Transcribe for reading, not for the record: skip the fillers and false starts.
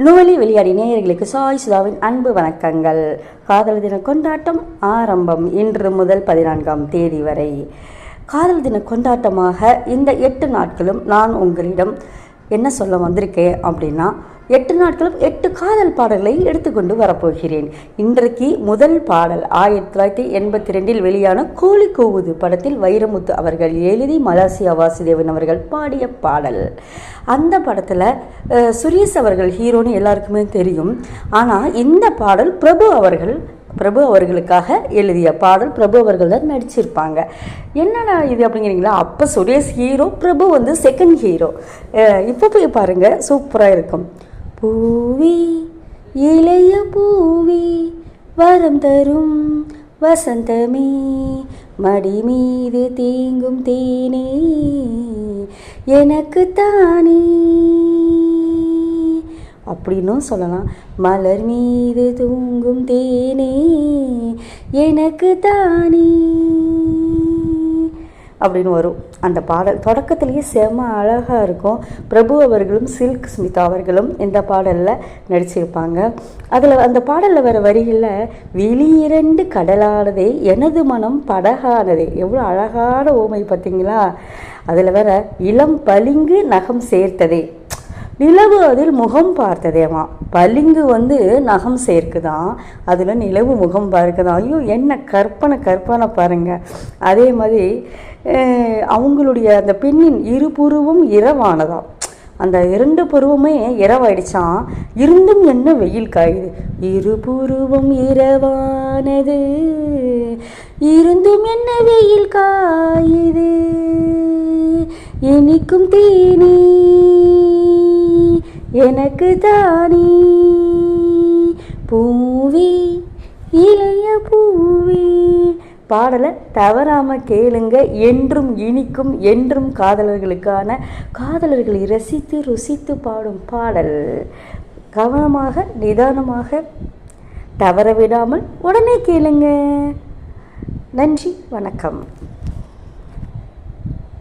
நூலி வெளியாடி நேயர்களுக்கு சாய் சுதாவின் அன்பு வணக்கங்கள். காதல் தின கொண்டாட்டம் ஆரம்பம். இன்று முதல் 14ஆம் தேதி வரை காதல் தின கொண்டாட்டமாக இந்த 8 நாட்களும் நான் உங்களிடம் என்ன சொல்ல வந்திருக்கேன் அப்படின்னா, 8 நாட்களும் 8 காதல் பாடல்களை எடுத்துக்கொண்டு வரப்போகிறேன். இன்றைக்கு முதல் பாடல் 1982 வெளியான கோழி கூவுது படத்தில் வைரமுத்து அவர்கள் எழுதி மலாசியா வாசுதேவன் அவர்கள் பாடிய பாடல். அந்த படத்தில் சுரேஷ் அவர்கள் ஹீரோன்னு எல்லாருக்குமே தெரியும். ஆனால் இந்த பாடல் பிரபு அவர்களுக்காக எழுதிய பாடல். பிரபு அவர்கள் தான் நடிச்சிருப்பாங்க. என்னடா இது அப்படிங்கிறீங்களா? அப்போ சுரேஷ் ஹீரோ, பிரபு செகண்ட் ஹீரோ. இப்போ போய் பாருங்கள், சூப்பராக இருக்கும். பூவி இளைய பூவி வரம் தரும் வசந்தமே, மடி மீது தேங்கும் தேனே எனக்கு தானே அப்படின்னும் சொல்லலாம். மலர் மீது தூங்கும் தேனே எனக்கு தானே அப்படின்னு வரும். அந்த பாடல் தொடக்கத்திலேயே செம அழகாக இருக்கும். பிரபு அவர்களும் சில்க் ஸ்மிதா அவர்களும் இந்த பாடலில் நடிச்சிருப்பாங்க. அதில் அந்த பாடலில் வர வரிகளில் வெளியிரண்டு கடலானதே எனது மனம் படகானதே, எவ்வளோ அழகான ஓமை பார்த்தீங்களா? அதில் வர இளம் பளிங்கு நகம் சேர்த்ததே, நிலவு அதில் முகம் பார்த்ததேமா. பளிங்கு நகம் சேர்க்குதான், அதில் நிலவு முகம் பார்க்குதான். ஐயோ, என்ன கற்பனை பாருங்கள். அதே மாதிரி அவங்களுடைய அந்த பெண்ணின் இருபுருவும் இரவானதாம். அந்த 2 பருவமே இரவாயிடுச்சான். இருந்தும் என்ன வெயில் காயுது, இருபுருவம் இரவானது, இருந்தும் என்ன வெயில் காயுது, இனிக்கும் தேனி எனக்கு தானே, பூவி இளைய பூவி. பாடலை தவறாமல் கேளுங்க. என்றும் இனிக்கும், என்றும் காதலர்களை ரசித்து ருசித்து பாடும் பாடல். கவனமாக நிதானமாக தவற விடாமல் உடனே கேளுங்க. நன்றி, வணக்கம்.